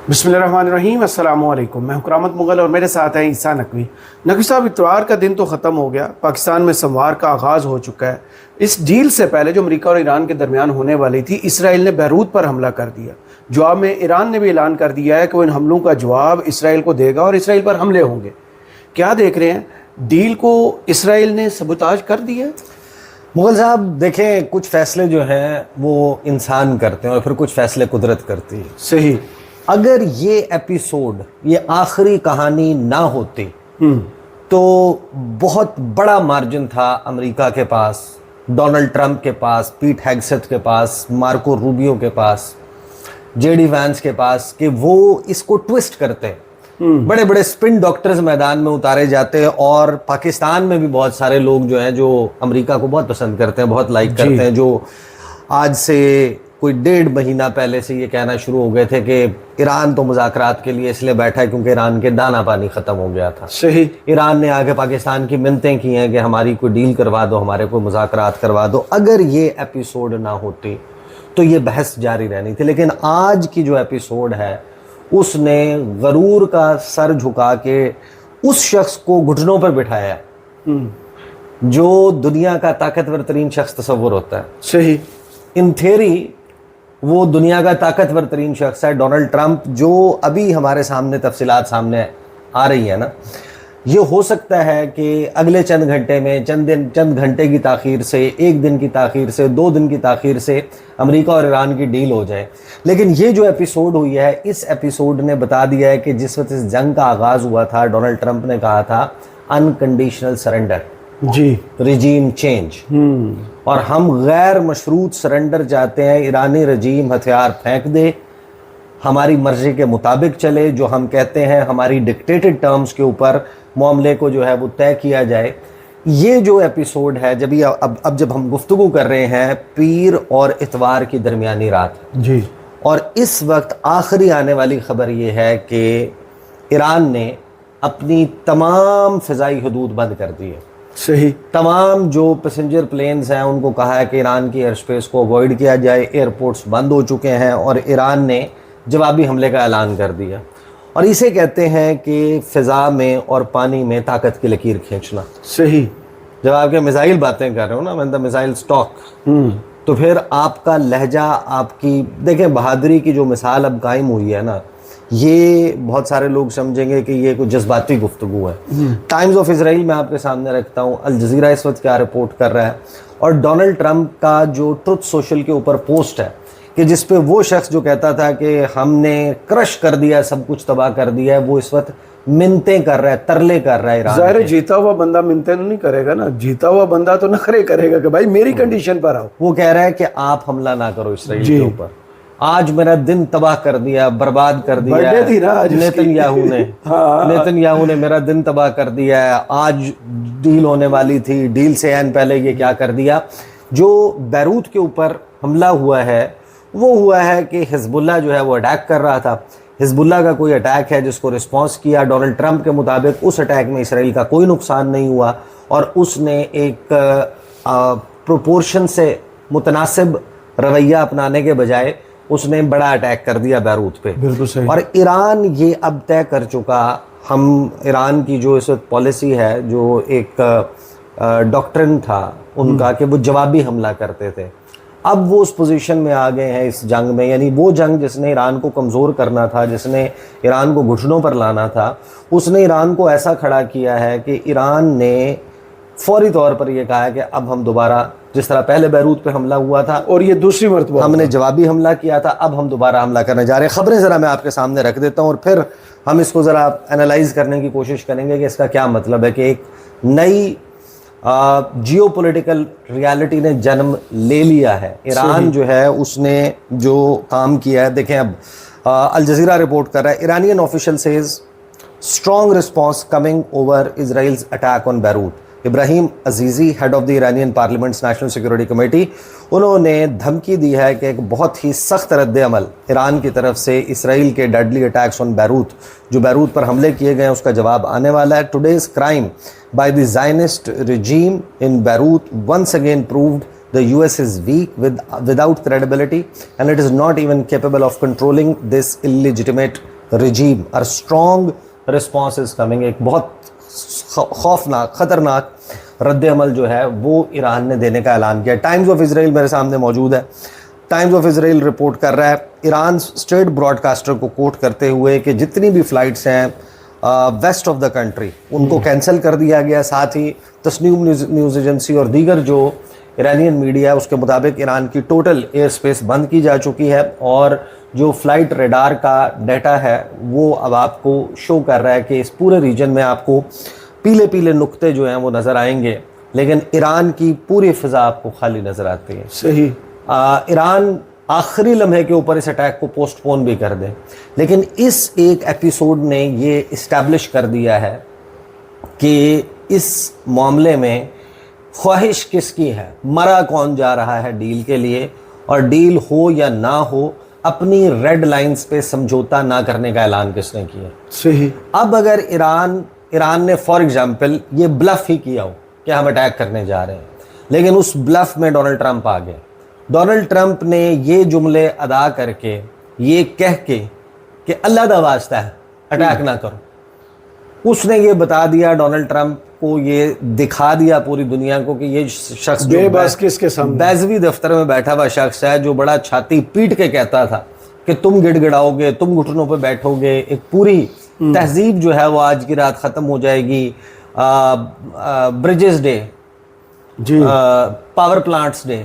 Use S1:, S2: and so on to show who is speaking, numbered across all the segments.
S1: بسم اللہ الرحمن الرحیم، السلام علیکم۔ میں حکرامت مغل اور میرے ساتھ ہیں عیسیٰ نقوی۔ نقوی صاحب، اتوار کا دن تو ختم ہو گیا، پاکستان میں سموار کا آغاز ہو چکا ہے۔ اس ڈیل سے پہلے جو امریکہ اور ایران کے درمیان ہونے والی تھی، اسرائیل نے بیروت پر حملہ کر دیا۔ جواب میں ایران نے بھی اعلان کر دیا ہے کہ وہ ان حملوں کا جواب اسرائیل کو دے گا اور اسرائیل پر حملے ہوں گے۔ کیا دیکھ رہے ہیں؟ ڈیل کو اسرائیل نے سبوتاژ کر دیا ہے؟
S2: مغل صاحب دیکھیں، کچھ فیصلے جو ہیں وہ انسان کرتے ہیں اور پھر کچھ فیصلے قدرت کرتی ہے۔
S1: صحیح۔
S2: اگر یہ ایپیسوڈ، یہ آخری کہانی نہ ہوتی تو بہت بڑا مارجن تھا امریکہ کے پاس، ڈونلڈ ٹرمپ کے پاس، پیٹ ہیگسیت کے پاس، مارکو روبیو کے پاس، جے ڈی وینس کے پاس، کہ وہ اس کو ٹوسٹ کرتے ہیں۔ بڑے بڑے سپن ڈاکٹرز میدان میں اتارے جاتے، اور پاکستان میں بھی بہت سارے لوگ جو ہیں جو امریکہ کو بہت پسند کرتے ہیں، بہت لائک کرتے ہیں، جو آج سے کوئی 1.5 مہینہ پہلے سے یہ کہنا شروع ہو گئے تھے کہ ایران تو مذاکرات کے لیے اس لیے بیٹھا ہے کیونکہ ایران کے دانہ پانی ختم ہو گیا تھا۔
S1: صحیح۔
S2: ایران نے آگے پاکستان کی منتیں کی ہیں کہ ہماری کوئی ڈیل کروا دو، ہمارے کوئی مذاکرات کروا دو۔ اگر یہ ایپیسوڈ نہ ہوتی تو یہ بحث جاری رہنی تھی، لیکن آج کی جو ایپیسوڈ ہے اس نے غرور کا سر جھکا کے اس شخص کو گھٹنوں پر بٹھایا جو دنیا کا طاقتور ترین شخص تصور ہوتا ہے۔
S1: صحیح۔
S2: ان تھیوری وہ دنیا کا طاقتور ترین شخص ہے ڈونلڈ ٹرمپ، جو ابھی ہمارے سامنے تفصیلات سامنے آ رہی ہے نا۔ یہ ہو سکتا ہے کہ اگلے چند گھنٹے میں، چند گھنٹے کی تاخیر سے، 1 دن کی تاخیر سے، 2 دن کی تاخیر سے امریکہ اور ایران کی ڈیل ہو جائے، لیکن یہ جو ایپیسوڈ ہوئی ہے، اس ایپیسوڈ نے بتا دیا ہے کہ جس وقت اس جنگ کا آغاز ہوا تھا، ڈونلڈ ٹرمپ نے کہا تھا انکنڈیشنل سرنڈر،
S1: جی،
S2: رجیم چینج، اور ہم غیر مشروط سرنڈر چاہتے ہیں۔ ایرانی رجیم ہتھیار پھینک دے، ہماری مرضی کے مطابق چلے، جو ہم کہتے ہیں ہماری ڈکٹیٹڈ ٹرمز کے اوپر معاملے کو جو ہے وہ طے کیا جائے۔ یہ جو ایپیسوڈ ہے، جب ہم گفتگو کر رہے ہیں، پیر اور اتوار کی درمیانی رات،
S1: جی،
S2: اور اس وقت آخری آنے والی خبر یہ ہے کہ ایران نے اپنی تمام فضائی حدود بند کر دی ہے۔
S1: صحیح۔
S2: تمام جو پیسنجر پلینز ہیں ان کو کہا ہے کہ ایران کی ایئر سپیس کو اوائڈ کیا جائے، ایئرپورٹس بند ہو چکے ہیں، اور ایران نے جوابی حملے کا اعلان کر دیا، اور اسے کہتے ہیں کہ فضا میں اور پانی میں طاقت کی لکیر کھینچنا۔
S1: صحیح۔
S2: جب آپ کے میزائل باتیں کر رہے ہو نا، when the missiles talk، تو پھر آپ کا لہجہ، آپ کی دیکھیں بہادری کی جو مثال اب قائم ہوئی ہے نا، یہ بہت سارے لوگ سمجھیں گے کہ یہ کوئی جذباتی گفتگو ہے۔ ٹائمز آف اسرائیل میں آپ کے سامنے رکھتا ہوں، الجزیرہ اس وقت کیا رپورٹ کر رہا ہے، اور ڈونلڈ ٹرمپ کا جو ٹروتھ سوشل کے اوپر پوسٹ ہے کہ جس پہ وہ شخص جو کہتا تھا کہ ہم نے کرش کر دیا، سب کچھ تباہ کر دیا ہے، وہ اس وقت منتیں کر رہا ہے، ترلے کر رہا ہے ایران۔
S1: ظاہر جیتا ہوا بندہ منتیں نہیں کرے گا نا، جیتا ہوا بندہ تو نخرے کرے گا کہ بھائی میری کنڈیشن پر آؤ۔
S2: وہ کہہ رہا ہے کہ آپ حملہ نہ کرو اسرائیل کے اوپر، آج میرا دن تباہ کر دیا، برباد کر دیا ہے نیتن یاہو نے میرا دن تباہ کر دیا ہے، آج ڈیل ہونے والی تھی، ڈیل سے عین پہلے یہ کیا کر دیا۔ جو بیروت کے اوپر حملہ ہوا ہے وہ ہوا ہے کہ حزب اللہ جو ہے وہ اٹیک کر رہا تھا، حزب اللہ کا کوئی اٹیک ہے جس کو رسپانس کیا۔ ڈونلڈ ٹرمپ کے مطابق اس اٹیک میں اسرائیل کا کوئی نقصان نہیں ہوا، اور اس نے ایک پروپورشن سے متناسب رویہ اپنانے کے بجائے اس نے بڑا اٹیک کر دیا بیروت پہ۔
S1: بالکل صحیح۔
S2: اور ایران یہ اب طے کر چکا، ہم ایران کی جو اس وقت پالیسی ہے، جو ایک ڈاکٹرن تھا ان کا کہ وہ جوابی حملہ کرتے تھے، اب وہ اس پوزیشن میں آ گئے ہیں اس جنگ میں، یعنی وہ جنگ جس نے ایران کو کمزور کرنا تھا، جس نے ایران کو گھٹنوں پر لانا تھا، اس نے ایران کو ایسا کھڑا کیا ہے کہ ایران نے فوری طور پر یہ کہا ہے کہ اب ہم دوبارہ، جس طرح پہلے بیروت پہ حملہ ہوا تھا
S1: اور یہ دوسری مرتبہ
S2: ہم نے جوابی حملہ کیا تھا، اب ہم دوبارہ حملہ کرنے جا رہے ہیں۔ خبریں ذرا میں آپ کے سامنے رکھ دیتا ہوں، اور پھر ہم اس کو ذرا انالائز کرنے کی کوشش کریں گے کہ اس کا کیا مطلب ہے کہ ایک نئی جیو پولیٹیکل ریالٹی نے جنم لے لیا ہے۔ ایران جو ہے اس نے جو کام کیا ہے، دیکھیں اب الجزیرہ رپورٹ کر رہا ہے، Iranian official says strong response coming over Israel's attack on Beirut. Ebrahim Azizi, head of the Iranian parliament's national security committee, انہوں نے دھمکی دی ہے کہ ایک بہت ہی سخت رد عمل ایران کی طرف سے اسرائیل کے ڈیڈلی اٹیکس آن بیروت، جو بیروت پر حملے کیے گئے ہیں، اس کا جواب آنے والا ہے۔ Today's crime by the Zionist regime in Beirut once again proved the US is weak without credibility, and it is not even capable of controlling this illegitimate regime, a strong response is coming. ایک بہت خوفناک خطرناک رد عمل جو ہے وہ ایران نے دینے کا اعلان کیا. ٹائمز آف اسرائیل میرے سامنے موجود ہے. ٹائمز آف اسرائیل رپورٹ کر رہا ہے ایران اسٹیٹ براڈ کاسٹر کو کوٹ کرتے ہوئے کہ جتنی بھی فلائٹس ہیں ویسٹ آف دا کنٹری ان کو کینسل کر دیا گیا. ساتھ ہی تسنیم نیوز ایجنسی اور دیگر جو ایرانین میڈیا ہے اس کے مطابق ایران کی ٹوٹل ایئر اسپیس بند کی جا چکی ہے, اور جو فلائٹ ریڈار کا ڈیٹا ہے وہ اب آپ کو شو کر رہا ہے کہ اس پورے ریجن میں آپ کو پیلے پیلے نقطے جو ہیں وہ نظر آئیں گے, لیکن ایران کی پوری فضا آپ کو خالی نظر آتی ہے.
S1: صحیح.
S2: ایران آخری لمحے کے اوپر اس اٹیک کو پوسٹ پون بھی کر دے, لیکن اس ایک ایپیسوڈ نے یہ اسٹیبلش کر دیا ہے کہ اس معاملے میں خواہش کس کی ہے, مرا کون جا رہا ہے ڈیل کے لیے, اور ڈیل ہو یا نہ ہو اپنی ریڈ لائنز پہ سمجھوتا نہ کرنے کا اعلان کس نے کیا.
S1: صحیح.
S2: اب اگر ایران نے فار ایگزامپل یہ بلف ہی کیا ہو کہ ہم اٹیک کرنے جا رہے ہیں, لیکن اس بلف میں ڈونلڈ ٹرمپ آ گئے, ڈونلڈ ٹرمپ نے یہ جملے ادا کر کے یہ کہہ کے کہ اللہ دا واسطہ ہے اٹیک نہ کرو, اس نے یہ بتا دیا, ڈونلڈ ٹرمپ کو یہ دکھا دیا پوری دنیا کو کہ یہ شخص
S1: بے بس کس کے سامنے
S2: بیضوی دفتر میں بیٹھا ہوا شخص ہے جو بڑا چھاتی پیٹ کے کہتا تھا کہ تم گڑ گڑاؤ گے, تم گھٹنوں پہ بیٹھو گے, ایک پوری تہذیب جو ہے وہ آج کی رات ختم ہو جائے گی. بریجز ڈے,
S1: جی,
S2: پاور پلانٹس ڈے,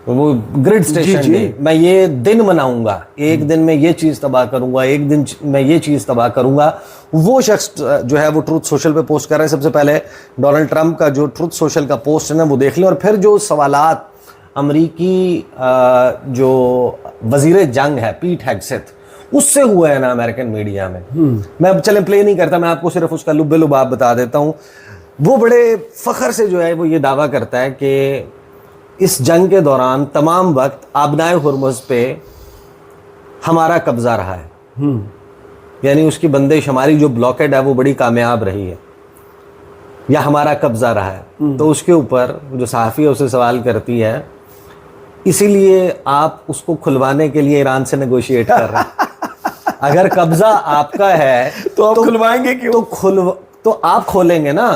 S2: وہ گریڈ اسٹیشن ڈے, میں یہ دن مناؤں گا, ایک دن میں یہ چیز تباہ کروں گا, ایک دن میں یہ چیز تباہ کروں گا. وہ شخص جو ہے وہ ٹروتھ سوشل پہ پوسٹ کر رہا ہے. سب سے پہلے ڈونلڈ ٹرمپ کا جو ٹروتھ سوشل کا پوسٹ ہے نا وہ دیکھ لیں, اور پھر جو سوالات امریکی جو وزیر جنگ ہے پیٹ ہیگسیتھ اس سے ہوا ہے نا امریکن میڈیا میں, میں اب چلیں پلے نہیں کرتا, میں آپ کو صرف اس کا لب لباب بتا دیتا ہوں. وہ بڑے فخر سے جو ہے وہ یہ دعویٰ کرتا ہے کہ اس جنگ کے دوران تمام وقت آبنائے ہرمز پہ ہمارا قبضہ رہا ہے, یعنی اس کی بندش ہماری جو بلاکیڈ ہے وہ بڑی کامیاب رہی ہے یا ہمارا قبضہ رہا ہے. تو اس کے اوپر جو صحافی ہے اسے سوال کرتی ہے, اسی لیے آپ اس کو کھلوانے کے لیے ایران سے نیگوشیٹ کر رہے ہیں, اگر قبضہ آپ کا ہے
S1: تو آپ کھلوائیں گے کیوں؟
S2: تو آپ کھولیں گے نا,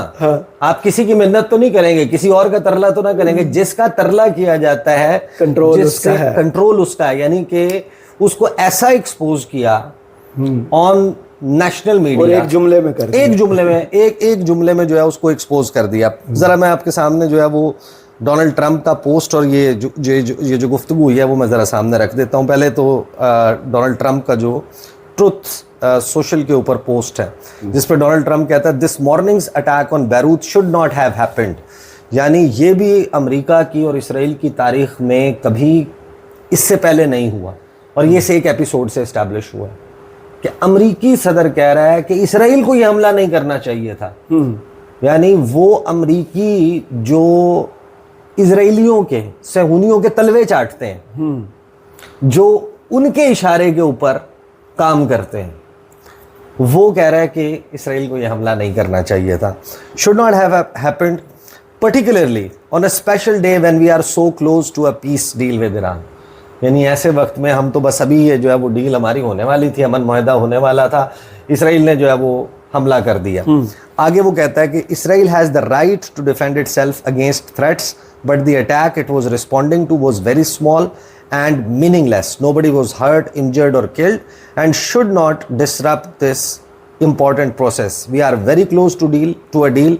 S2: آپ کسی کی محنت تو نہیں کریں گے, کسی اور کا ترلا تو نہ کریں گے. جس کا ترلا کیا جاتا ہے
S1: کنٹرول اس کا ہے,
S2: یعنی کہ اس کو ایسا ایکسپوز کیا آن نیشنل میڈیا,
S1: ایک جملے میں کر دیا,
S2: ایک جملے میں جو ہے اس کو ایکسپوز کر دیا. ذرا میں آپ کے سامنے جو ہے وہ ڈونلڈ ٹرمپ کا پوسٹ اور یہ جو گفتگو ہوئی ہے وہ میں ذرا سامنے رکھ دیتا ہوں. پہلے تو ڈونلڈ ٹرمپ کا جو ٹروتھ سوشل کے اوپر پوسٹ ہے جس پہ ڈونلڈ ٹرمپ کہتا ہے this morning's attack on Beirut should not have happened, یعنی یہ بھی امریکہ کی اور اسرائیل کی تاریخ میں کبھی اس سے پہلے نہیں ہوا, اور یہ سے ایک ایپیسوڈ سے اسٹیبلش ہوا ہے کہ امریکی صدر کہہ رہا ہے کہ اسرائیل کو یہ حملہ نہیں کرنا چاہیے تھا. یعنی وہ امریکی جو اسرائیلیوں کے صہیونیوں کے تلوے چاٹتے ہیں, جو ان کے اشارے کے اوپر کام کرتے ہیں, وہ کہہ رہا ہے کہ اسرائیل کو یہ حملہ نہیں کرنا چاہیے تھا. should not have happened particularly on a special day when we are so close to a peace deal with Iran. یعنی ایسے وقت میں ہم تو بس ابھی یہ جو ہے وہ ڈیل ہماری ہونے والی تھی, امن معاہدہ ہونے والا تھا, اسرائیل نے جو ہے وہ حملہ کر دیا. آگے وہ کہتا ہے کہ اسرائیل has the right to defend itself against threats, but the attack it was responding to was very small and meaningless. Nobody was hurt, injured or killed and should not disrupt this important process. We are very close to a deal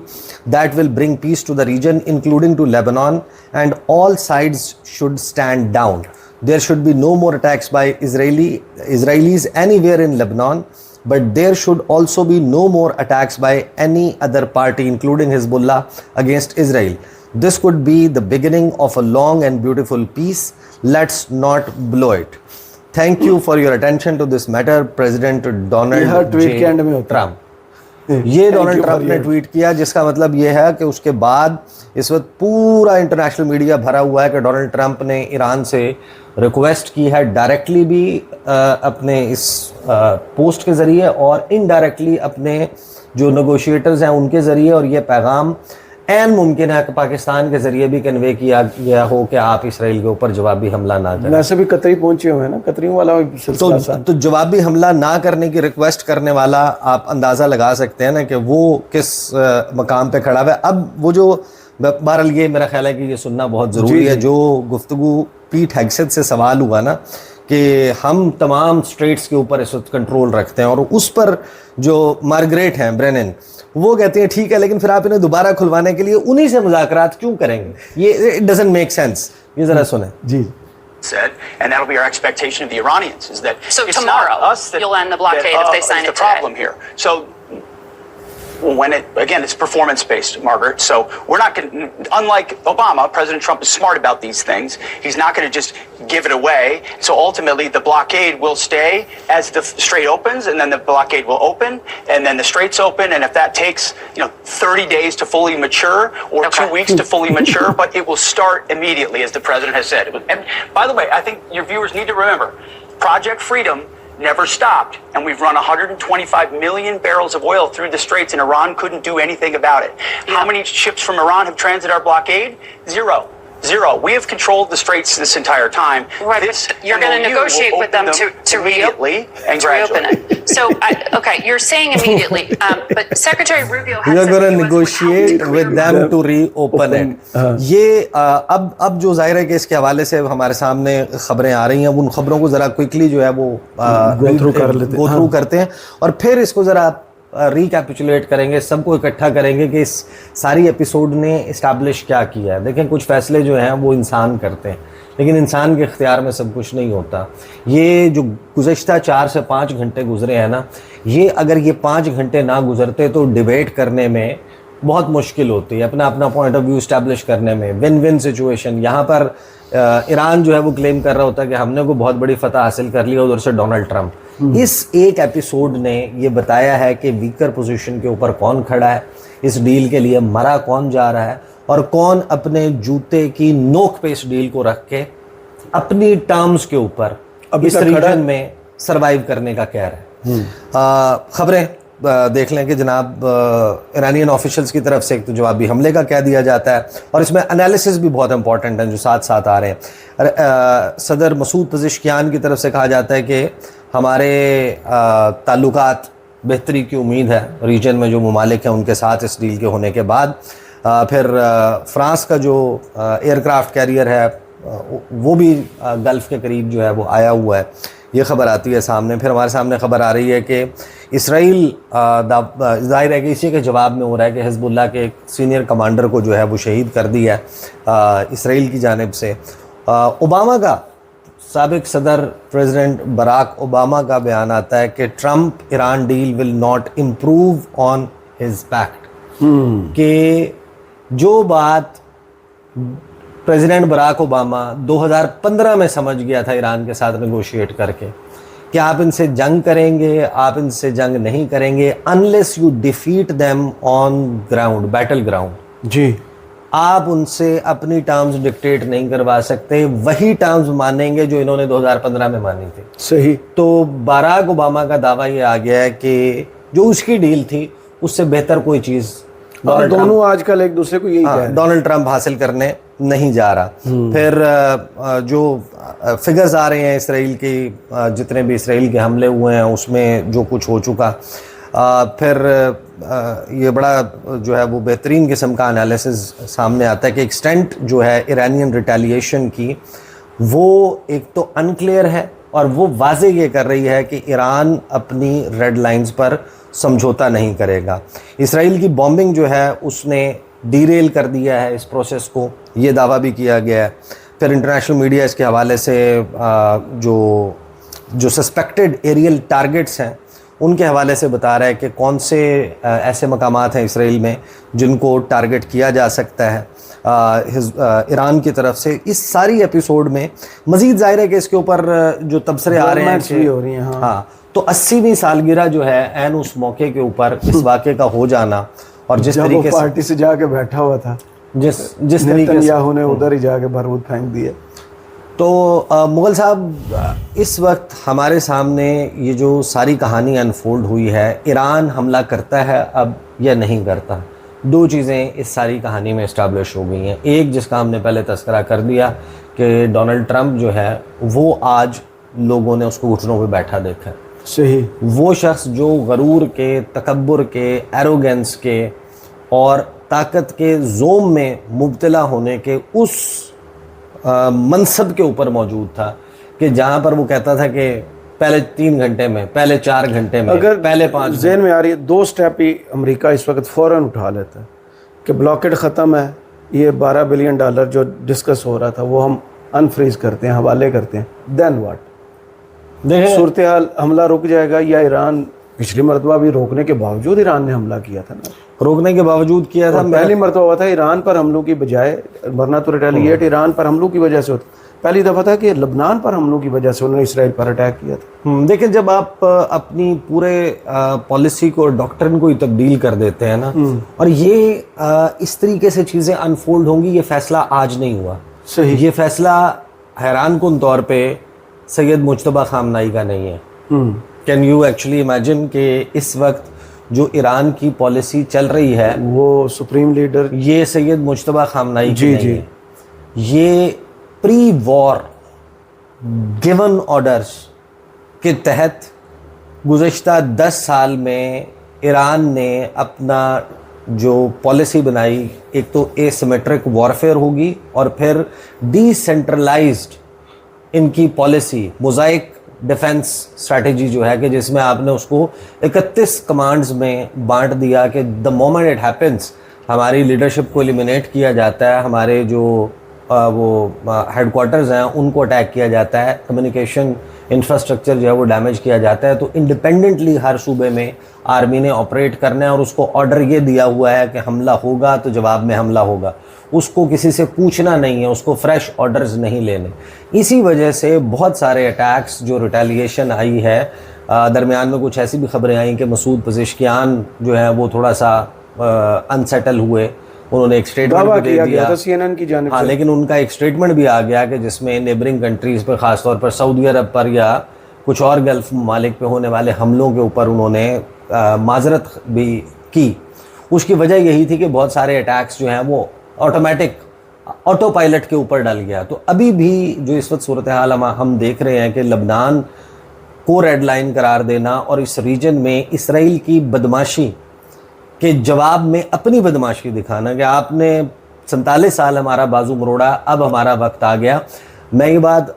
S2: that will bring peace to the region, including to Lebanon, and all sides should stand down. There should be no more attacks by Israelis anywhere in Lebanon, but there should also be no more attacks by any other party, including Hezbollah, against Israel. This could be the beginning of a long and beautiful peace. Let's not blow it. Thank you for your attention to this matter, President Donald J. Trump. یہ Donald Trump نے tweet کیا, جس کا مطلب یہ ہے کہ اس کے بعد اس وقت پورا انٹرنیشنل میڈیا بھرا ہوا ہے کہ ڈونلڈ ٹرمپ نے ایران سے ریکویسٹ کی ہے, ڈائریکٹلی بھی اپنے اس پوسٹ کے ذریعے اور انڈائریکٹلی اپنے جو نیگوشیٹرز ہیں ان کے ذریعے, اور یہ پیغام این ممکن ہے کہ پاکستان کے ذریعے بھی کنوے کیا گیا ہو کہ آپ اسرائیل کے اوپر جوابی حملہ نہ کریں.
S1: ویسے بھی قطری پہنچے ہوئے ہیں نا, قطریوں والا سلسلہ سا.
S2: تو جوابی حملہ نہ کرنے کی ریکویسٹ کرنے والا آپ اندازہ لگا سکتے ہیں نا کہ وہ کس مقام پہ کھڑا ہوا ہے. اب وہ جو بہرحال یہ میرا خیال ہے کہ یہ سننا بہت ضروری ہے. جو گفتگو پیٹ ہیگسیت سے سوال ہوا نا کہ ہم تمام اسٹریٹس کے اوپر اس وقت کنٹرول رکھتے ہیں, اور اس پر جو مارگریٹ ہیں برینن وہ کہتے ہیں ٹھیک ہے لیکن پھر آپ انہیں دوبارہ کھلوانے کے لیے انہی سے مذاکرات کیوں کریں گے, یہ اٹ ڈزنٹ میک سینس. یہ ذرا سنیں.
S1: جی
S3: said, and that'll be our expectation of the Iranians, is that
S4: So
S3: it's
S4: tomorrow,
S3: not us that
S4: you'll end the blockade if they sign
S3: is
S4: it
S3: the problem here. So when it, again, it's performance-based, Margaret, so we're not going to, unlike Obama, President Trump is smart about these things. He's not going to just give it away. So ultimately, the blockade will stay as the Strait opens, and then the blockade will open, and then the Straits open, and if that takes, 30 days to fully mature, or 2 weeks to fully mature, but it will start immediately, as the President has said. And by the way, I think your viewers need to remember, Project Freedom never stopped, and we've run 125 million barrels of oil through the Straits, and Iran couldn't do anything about it. How many ships from Iran have transited our blockade? Zero. We have controlled the Straits this entire time.
S4: Right,
S3: This
S4: but you're going to
S3: MOU
S4: negotiate
S3: will
S4: with them
S3: open
S4: to
S3: immediately and
S4: to reopen
S3: gradually.
S4: it. So, okay, you're saying immediately, but Secretary Rubio
S2: We
S4: has
S2: are
S4: said
S2: going
S4: the
S2: to
S4: US
S2: negotiate
S4: would
S2: with them to reopen it. یہ اب جو ظاہر ہے کہ اس کے حوالے سے ہمارے سامنے خبریں آ رہی ہیں, ان خبروں کو ذرا کوئکلی جو ہے وہ گو تھرو کرتے ہیں, اور پھر اس کو ذرا ریکیپیچولیٹ کریں گے, سب کو اکٹھا کریں گے کہ اس ساری ایپیسوڈ نے اسٹیبلش کیا کیا ہے. دیکھیں کچھ فیصلے جو ہیں وہ انسان کرتے ہیں, لیکن انسان کے اختیار میں سب کچھ نہیں ہوتا. یہ جو گزشتہ 4 سے 5 گھنٹے گزرے ہیں نا, یہ اگر یہ 5 گھنٹے نہ گزرتے تو ڈیبیٹ کرنے میں بہت مشکل ہوتی ہے, اپنا پوائنٹ آف ویو اسٹیبلش کرنے میں. One one situation. یہاں پر ایران جو ہے وہ کلیم کر رہا ہوتا ہے کہ ہم نے کوئی بہت بڑی فتح حاصل کر لی, ادھر سے ڈونلڈ ٹرمپ. اس ایک ایپیسوڈ نے یہ بتایا ہے کہ ویکر پوزیشن کے اوپر کون کھڑا ہے, اس ڈیل کے لیے مرا کون جا رہا ہے, اور کون اپنے جوتے کی نوک پہ اس ڈیل کو رکھ کے اپنی ٹرمز کے اوپر اس ریجن میں سروائیو کرنے کا کہہ رہا ہے. خبریں دیکھ لیں کہ جناب ایرانین آفیشلز کی طرف سے ایک تو جوابی حملے کا کہہ دیا جاتا ہے, اور اس میں انالیسس بھی بہت امپورٹنٹ ہیں جو ساتھ ساتھ آ رہے ہیں. صدر مسعود پزشکیان کی طرف سے کہا جاتا ہے کہ ہمارے تعلقات بہتری کی امید ہے ریجن میں جو ممالک ہیں ان کے ساتھ اس ڈیل کے ہونے کے بعد. پھر فرانس کا جو ایئر کرافٹ کیریئر ہے وہ بھی گلف کے قریب جو ہے وہ آیا ہوا ہے, یہ خبر آتی ہے سامنے. پھر ہمارے سامنے خبر آ رہی ہے کہ اسرائیل ظاہر ہے کہ اسی کے جواب میں ہو رہا ہے کہ حزب اللہ کے ایک سینئر کمانڈر کو جو ہے وہ شہید کر دیا ہے اسرائیل کی جانب سے. اوباما کا, سابق صدر پریزیڈنٹ براک اوباما کا بیان آتا ہے کہ Trump Iran deal will not improve on his pact, کہ جو بات پریزیڈنٹ براک اوباما 2015 میں سمجھ گیا تھا ایران کے ساتھ نیگوشیٹ کر کے کہ آپ ان سے جنگ کریں گے, آپ ان سے جنگ نہیں کریں گے unless you defeat them on ground, battle ground.
S1: جی,
S2: آپ ان سے اپنی ٹرمز ڈکٹیٹ نہیں کروا سکتے, وہی ٹرمز مانیں گے جو انہوں نے 2015 میں مانی تھی.
S1: صحیح.
S2: تو باراک اوباما کا دعویٰ یہ آ گیا ہے کہ جو اس کی ڈیل تھی اس سے بہتر کوئی چیز
S1: دونوں آج کل ایک دوسرے کو یہی کہہ رہے ہیں,
S2: ڈونلڈ ٹرمپ حاصل کرنے نہیں جا رہا. پھر جو فگرز آ رہے ہیں اسرائیل کی, جتنے بھی اسرائیل کے حملے ہوئے ہیں اس میں جو کچھ ہو چکا, پھر یہ بڑا جو ہے وہ بہترین قسم کا انالیسز سامنے آتا ہے کہ ایکسٹینٹ جو ہے ایرانین ریٹیلیشن کی وہ ایک تو انکلیئر ہے, اور وہ واضح یہ کر رہی ہے کہ ایران اپنی ریڈ لائنز پر سمجھوتا نہیں کرے گا. اسرائیل کی بامبنگ جو ہے اس نے ڈیریل کر دیا ہے اس پروسیس کو, یہ دعویٰ بھی کیا گیا ہے. پھر انٹرنیشنل میڈیا اس کے حوالے سے جو سسپیکٹڈ ایریل ٹارگٹس ہیں ان کے حوالے سے بتا رہا ہے کہ کون سے ایسے مقامات ہیں اسرائیل میں جن کو ٹارگٹ کیا جا سکتا ہے ایران کی طرف سے. اس ساری ایپیسوڈ میں مزید ظاہر ہے کہ اس کے اوپر جو تبصرے آ رہے ہیں ہاں, تو 80ویں سالگرہ جو ہے عین اس موقع کے اوپر اس واقعے کا ہو جانا, اور جس طریقے سے
S1: پارٹی سے جا کے بیٹھا ہوا تھا,
S2: جس طریقے سے
S1: نیتنیاہو نے ادھر ہی جا کے بارود پھینک دیے.
S2: تو مغل صاحب اس وقت ہمارے سامنے یہ جو ساری کہانی انفولڈ ہوئی ہے, ایران حملہ کرتا ہے اب یا نہیں کرتا, دو چیزیں اس ساری کہانی میں اسٹیبلش ہو گئی ہیں. ایک جس کا ہم نے پہلے تذکرہ کر دیا کہ ڈونلڈ ٹرمپ جو ہے وہ آج لوگوں نے اس کو گھٹنوں پہ بیٹھا دیکھا ہے.
S1: صحیح.
S2: وہ شخص جو غرور کے, تکبر کے, ایروگنس کے اور طاقت کے زوم میں مبتلا ہونے کے اس منصب کے اوپر موجود تھا کہ جہاں پر وہ کہتا تھا کہ پہلے 3 گھنٹے میں, پہلے 4 گھنٹے میں,
S1: اگر
S2: پہلے 5
S1: ذہن میں آ رہی ہے 2 سٹیپ ہی امریکہ اس وقت فوراً اٹھا لیتا ہے کہ بلاکیڈ ختم ہے, یہ $12 بلین جو ڈسکس ہو رہا تھا وہ ہم انفریز کرتے ہیں, حوالے کرتے ہیں, دین واٹ؟
S2: دیکھیں
S1: صورتحال حملہ رک جائے گا یا ایران پچھلی مرتبہ بھی روکنے کے باوجود ایران نے حملہ کیا تھا نا,
S2: روکنے کے باوجود کیا تھا.
S1: پہلی مرتبہ ہوا تھا ایران پر حملوں کی بجائے, ورنہ تو ریٹیلیٹ ایران پر حملوں کی وجہ سے ہوتا, پہلی دفعہ تھا کہ لبنان پر حملوں کی وجہ سے انہوں نے اسرائیل پر اٹیک کیا تھا.
S2: دیکھیں جب آپ اپنی پورے پالیسی کو, ڈاکٹرن کو ہی تبدیل کر دیتے ہیں نا, اور یہ اس طریقے سے چیزیں انفولڈ ہوں گی. یہ فیصلہ آج نہیں ہوا.
S1: صحیح.
S2: یہ فیصلہ حیران کن طور پہ سید مجتبیٰ خامنائی کا نہیں ہے. کین یو ایکچولی امیجن کہ اس وقت جو ایران کی پالیسی چل رہی ہے
S1: وہ سپریم لیڈر
S2: یہ سید مجتبیٰ خامنائی کی نہیں
S1: جی.
S2: ہے. یہ پری وار گیون آرڈرز کے تحت گزشتہ 10 سال میں ایران نے اپنا جو پالیسی بنائی, ایک تو اے سیمیٹرک وارفیئر ہوگی اور پھر ڈی سینٹرلائزڈ ان کی پالیسی, موزائک ڈیفنس اسٹریٹجی جو ہے کہ جس میں آپ نے اس کو 31 کمانڈز میں بانٹ دیا کہ دا مومنٹ اٹ ہیپنس ہماری لیڈرشپ کو ایلیمینیٹ کیا جاتا ہے, ہمارے جو وہ ہیڈ کوارٹرز ہیں ان کو اٹیک کیا جاتا ہے, کمیونیکیشن انفراسٹرکچر جو ہے وہ ڈیمیج کیا جاتا ہے, تو انڈیپینڈنٹلی ہر صوبے میں آرمی نے آپریٹ کرنا ہے اور اس کو آرڈر یہ دیا ہوا ہے کہ حملہ ہوگا تو جواب میں حملہ ہوگا. اس کو کسی سے پوچھنا نہیں ہے, اس کو فریش آرڈرز نہیں لینے. اسی وجہ سے بہت سارے اٹیکس جو ریٹیلیشن آئی ہے, درمیان میں کچھ ایسی بھی خبریں آئیں کہ مسعود پزشکیان جو ہے وہ تھوڑا سا انسیٹل ہوئے, انہوں نے ایک اسٹیٹمنٹ دے دیا
S1: تھا CNN کی جانب سے.
S2: لیکن ان کا ایک اسٹیٹمنٹ بھی آ گیا کہ جس میں نیبرنگ کنٹریز پہ, خاص طور پر سعودی عرب پر یا کچھ اور گلف ممالک پہ ہونے والے حملوں کے اوپر انہوں نے معذرت بھی کی. اس کی وجہ یہی تھی کہ بہت سارے اٹیکس جو ہیں وہ آٹو پائلٹ کے اوپر ڈل گیا. تو ابھی بھی جو اس وقت صورتحال ہم دیکھ رہے ہیں کہ لبنان کو ریڈ لائن قرار دینا اور اس ریجن میں اسرائیل کی بدماشی کے جواب میں اپنی بدماشی دکھانا کہ آپ نے 47 سال ہمارا بازو مروڑا, اب ہمارا وقت آ گیا. میں یہ بات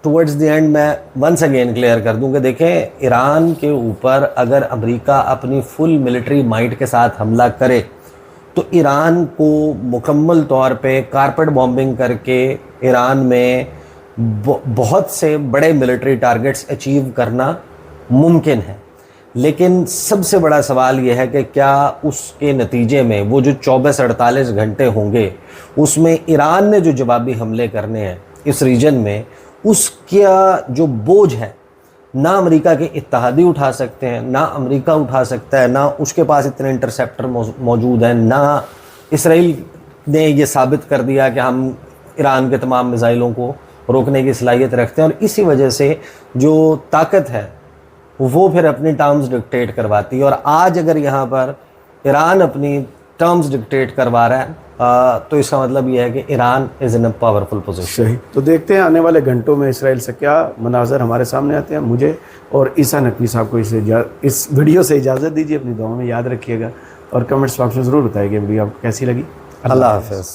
S2: ٹورڈز دی اینڈ میں ونس اگین کلیئر کر دوں کہ دیکھیں ایران کے اوپر اگر امریکہ اپنی فل ملٹری مائٹ کے ساتھ حملہ کرے تو ایران کو مکمل طور پہ کارپٹ بامبنگ کر کے ایران میں بہت سے بڑے ملٹری ٹارگٹس اچیو کرنا ممکن ہے. لیکن سب سے بڑا سوال یہ ہے کہ کیا اس کے نتیجے میں وہ جو 24-48 گھنٹے ہوں گے اس میں ایران نے جو جوابی حملے کرنے ہیں اس ریجن میں, اس کا جو بوجھ ہے نہ امریکہ کے اتحادی اٹھا سکتے ہیں, نہ امریکہ اٹھا سکتا ہے, نہ اس کے پاس اتنے انٹرسیپٹر موجود ہیں, نہ اسرائیل نے یہ ثابت کر دیا کہ ہم ایران کے تمام میزائلوں کو روکنے کی صلاحیت رکھتے ہیں. اور اسی وجہ سے جو طاقت ہے وہ پھر اپنی ٹرمز ڈکٹیٹ کرواتی ہے. اور آج اگر یہاں پر ایران اپنی ٹرمز ڈکٹیٹ کروا رہا ہے تو اس کا مطلب یہ ہے کہ ایران از ان اے پاورفل پوزیشن.
S1: صحیح. تو دیکھتے ہیں آنے والے گھنٹوں میں اسرائیل سے کیا مناظر ہمارے سامنے آتے ہیں. مجھے اور عیسیٰ نقوی صاحب کو اس ویڈیو سے اجازت دیجیے. اپنی دعاؤں میں یاد رکھیے گا اور کمنٹس باکس میں ضرور بتائیے کہ ویڈیو آپ کو کیسی لگی.
S2: اللہ حافظ.